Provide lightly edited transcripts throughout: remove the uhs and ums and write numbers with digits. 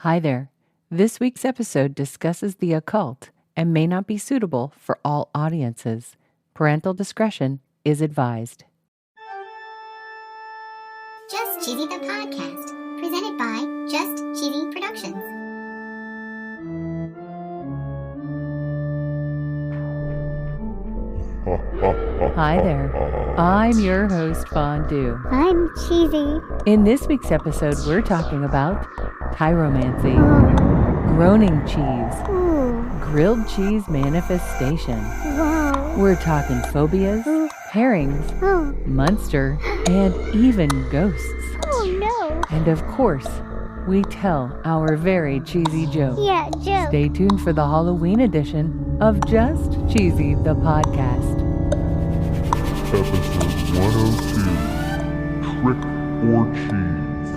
Hi there. This week's episode discusses the occult and may not be suitable for all audiences. Parental discretion is advised. Just Cheesy the Podcast, presented by Just Cheesy Productions. Hi there. I'm your host, Fondue. I'm Cheesy. In this week's episode, we're talking about Tyromancy, Groaning cheese, grilled cheese manifestation. Wow. We're talking phobias, pairings, Muenster, and even ghosts. Oh no. And of course, we tell our very cheesy joke. Yeah, joke. Stay tuned for the Halloween edition of Just Cheesy the Podcast. Episode 102, Trick or Cheese.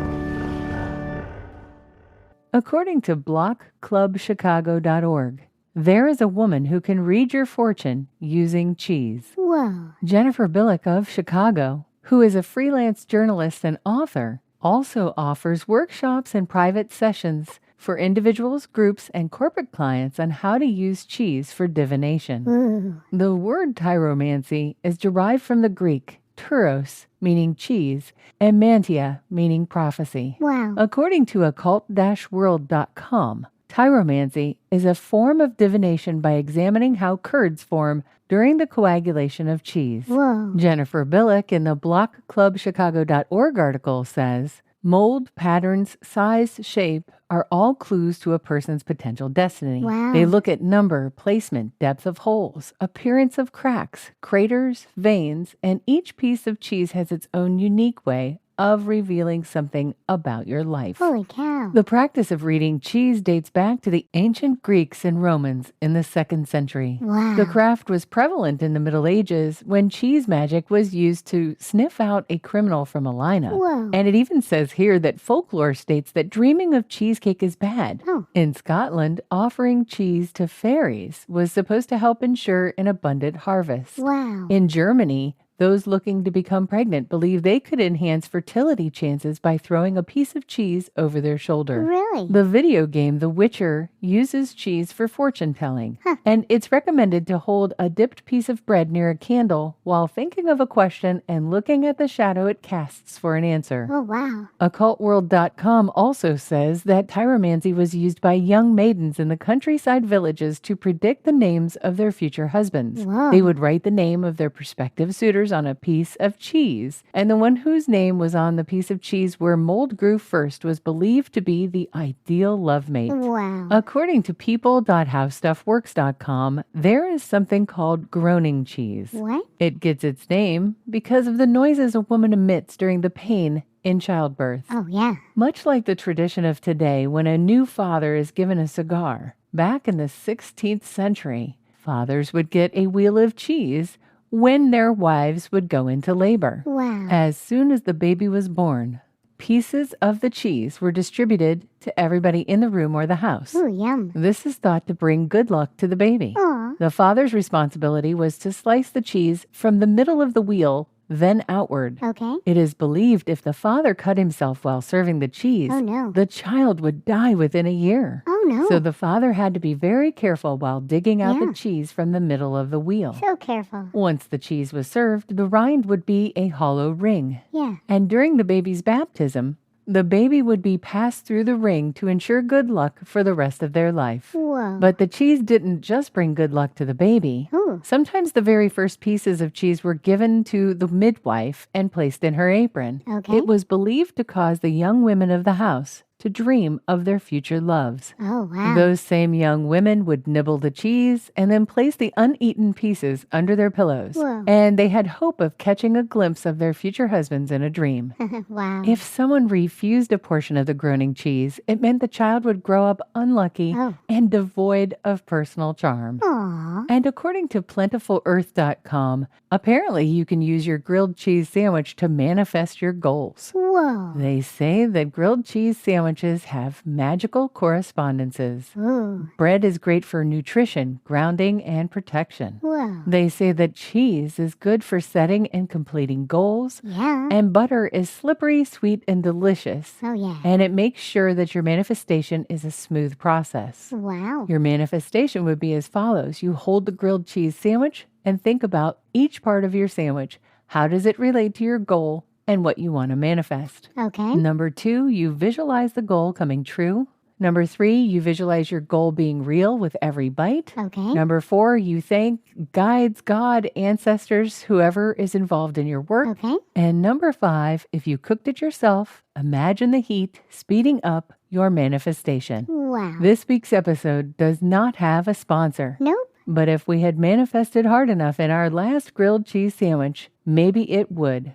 According to blockclubchicago.org, there is a woman who can read your fortune using cheese. Whoa. Jennifer Billick of Chicago, who is a freelance journalist and author, also offers workshops and private sessions for individuals, groups, and corporate clients on how to use cheese for divination. Ooh. The word tyromancy is derived from the Greek tyros, meaning cheese, and mantia, meaning prophecy. Wow. According to occult-world.com, tyromancy is a form of divination by examining how curds form during the coagulation of cheese. Whoa. Jennifer Billick in the blockclubchicago.org article says, mold, patterns, size, shape are all clues to a person's potential destiny. Wow. They look at number, placement, depth of holes, appearance of cracks, craters, veins, and each piece of cheese has its own unique way of revealing something about your life. Holy cow. The practice of reading cheese dates back to the ancient Greeks and Romans in the 2nd century. Wow. The craft was prevalent in the Middle Ages when cheese magic was used to sniff out a criminal from a lineup. Whoa. And it even says here that folklore states that dreaming of cheesecake is bad. Oh. In Scotland, offering cheese to fairies was supposed to help ensure an abundant harvest. Wow. In Germany, those looking to become pregnant believe they could enhance fertility chances by throwing a piece of cheese over their shoulder. Really? The video game The Witcher uses cheese for fortune telling, and it's recommended to hold a dipped piece of bread near a candle while thinking of a question and looking at the shadow it casts for an answer. Oh, wow. Occultworld.com also says that tyromancy was used by young maidens in the countryside villages to predict the names of their future husbands. Whoa. They would write the name of their prospective suitors on a piece of cheese, and the one whose name was on the piece of cheese where mold grew first was believed to be the ideal love mate. Wow. According to people.howstuffworks.com, there is something called groaning cheese. What? It gets its name because of the noises a woman emits during the pain in childbirth. Oh, yeah. Much like the tradition of today when a new father is given a cigar, back in the 16th century, fathers would get a wheel of cheese when their wives would go into labor. Wow. As soon as the baby was born, pieces of the cheese were distributed to everybody in the room or the house. Ooh, yum. This is thought to bring good luck to the baby. Aw. The father's responsibility was to slice the cheese from the middle of the wheel, then outward. Okay. It is believed if the father cut himself while serving the cheese, Oh, no. the child would die within a year. Oh, no. So the father had to be very careful while digging out Yeah. the cheese from the middle of the wheel. So careful. Once the cheese was served, the rind would be a hollow ring. Yeah. And during the baby's baptism, the baby would be passed through the ring to ensure good luck for the rest of their life. Whoa. But the cheese didn't just bring good luck to the baby. Ooh. Sometimes the very first pieces of cheese were given to the midwife and placed in her apron. Okay. It was believed to cause the young women of the house to dream of their future loves. Oh, wow. Those same young women would nibble the cheese and then place the uneaten pieces under their pillows. Whoa. And they had hope of catching a glimpse of their future husbands in a dream. Wow. If someone refused a portion of the groaning cheese, it meant the child would grow up unlucky Oh. and devoid of personal charm. Aw. And according to plentiful.earth.com, apparently you can use your grilled cheese sandwich to manifest your goals. Whoa. They say that grilled cheese sandwiches sandwiches have magical correspondences. Ooh. Bread is great for nutrition, grounding, and protection. Whoa. They say that cheese is good for setting and completing goals, Yeah. and butter is slippery, sweet, and delicious. Oh, yeah. And it makes sure that your manifestation is a smooth process. Wow. Your manifestation would be as follows. You hold the grilled cheese sandwich and think about each part of your sandwich. How does it relate to your goal and what you want to manifest? Okay. Number 2, you visualize the goal coming true. Number 3, you visualize your goal being real with every bite. Okay. Number 4, you thank guides, God, ancestors, whoever is involved in your work. Okay. And number 5, if you cooked it yourself, imagine the heat speeding up your manifestation. Wow. This week's episode does not have a sponsor. Nope. But if we had manifested hard enough in our last grilled cheese sandwich, maybe it would.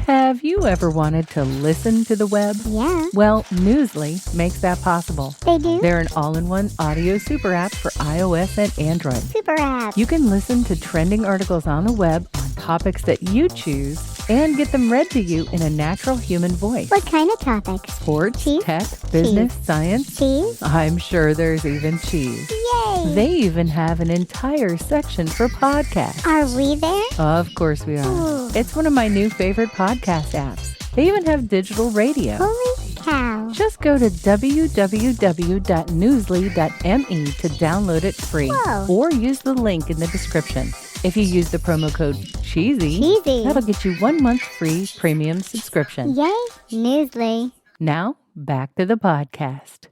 Have you ever wanted to listen to the web? Yeah. Well, Newsly makes that possible. They do. They're an all-in-one audio super app for iOS and Android. Super app. You can listen to trending articles on the web on topics that you choose and get them read to you in a natural human voice. What kind of topics? Sports, Cheese? tech, business, science. Cheese? I'm sure there's even cheese. Yay. They even have an entire section for podcasts. Are we there? Of course we are. Ooh. It's one of my new favorite podcast apps. They even have digital radio. Holy cow. Just go to www.newsly.me to download it free. Whoa. Or use the link in the description. If you use the promo code CHEESY, that'll get you 1 month free premium subscription. Yay. Newsly. Now, back to the podcast.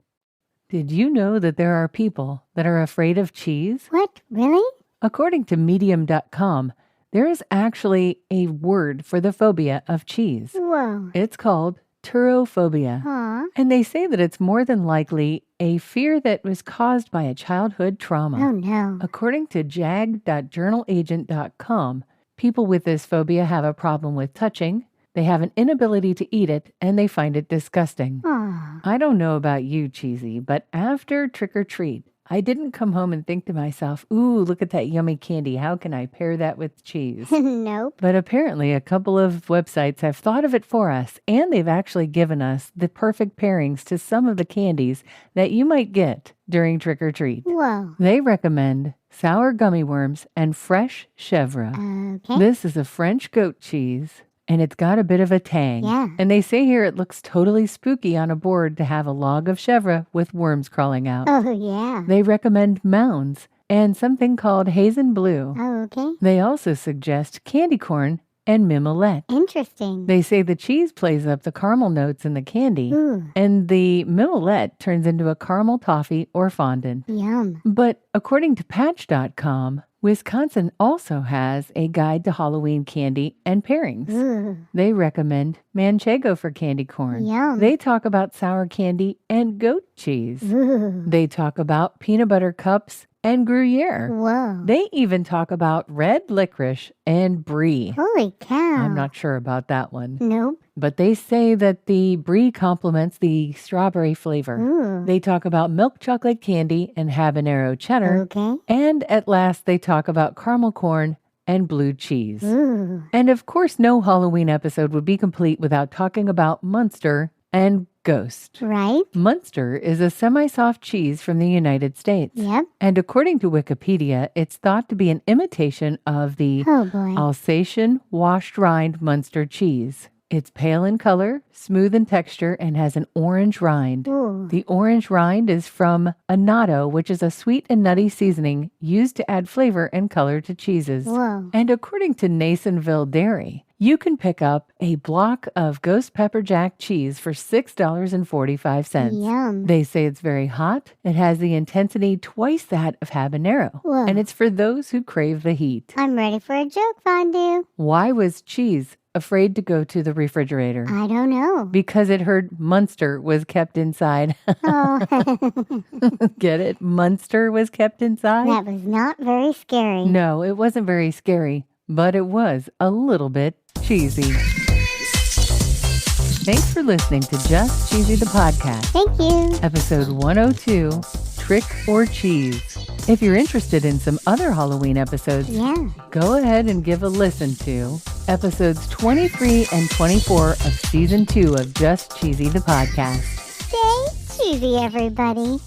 Did you know that there are people that are afraid of cheese? What? Really? According to Medium.com, there is actually a word for the phobia of cheese. Whoa. It's called turophobia. Aw. And they say that it's more than likely a fear that was caused by a childhood trauma. Oh, no. According to jag.journalagent.com, people with this phobia have a problem with touching, they have an inability to eat it, and they find it disgusting. Aw. I don't know about you, Cheesy, but after trick or treat, I didn't come home and think to myself, ooh, look at that yummy candy. How can I pair that with cheese? Nope. But apparently a couple of websites have thought of it for us, and they've actually given us the perfect pairings to some of the candies that you might get during trick or treat. Whoa. They recommend sour gummy worms and fresh chèvre. Okay. This is a French goat cheese, and it's got a bit of a tang. Yeah. And they say here it looks totally spooky on a board to have a log of chèvre with worms crawling out. Oh, yeah. They recommend mounds and something called Hazen Blue. Oh, okay. They also suggest candy corn and mimolette. Interesting. They say the cheese plays up the caramel notes in the candy, Ooh. and the mimolette turns into a caramel toffee or fondant. Yum. But according to Patch.com, Wisconsin also has a guide to Halloween candy and pairings. Ooh. They recommend manchego for candy corn. Yum. They talk about sour candy and goat cheese. Ooh. They talk about peanut butter cups and Gruyere. Whoa. They even talk about red licorice and brie. Holy cow. I'm not sure about that one. Nope. But they say that the brie complements the strawberry flavor. Ooh. They talk about milk chocolate candy and habanero cheddar. Okay. And at last, they talk about caramel corn and blue cheese. Ooh. And of course, no Halloween episode would be complete without talking about Muenster and Ghost. Right? Muenster is a semi-soft cheese from the United States. Yep. And according to Wikipedia, it's thought to be an imitation of the Oh, boy. Alsatian washed rind Muenster cheese. It's pale in color, smooth in texture, and has an orange rind. Ooh. The orange rind is from annatto, which is a sweet and nutty seasoning used to add flavor and color to cheeses. Whoa. And according to Nasonville Dairy, you can pick up a block of ghost pepper jack cheese for $6.45. Yum. They say it's very hot. It has the intensity twice that of habanero. Whoa. And it's for those who crave the heat. I'm ready for a joke, Fondue. Why was cheese afraid to go to the refrigerator? I don't know. Because it heard Muenster was kept inside. Oh, Get it? Muenster was kept inside? that was not very scary. No, it wasn't very scary, but it was a little bit cheesy. Thanks for listening to Just Cheesy the Podcast, Thank you. episode 102, Trick or Cheese. If you're interested in some other Halloween episodes, Yeah. go ahead and give a listen to episodes 23 and 24 of Season 2 of Just Cheesy the Podcast. Stay cheesy, everybody.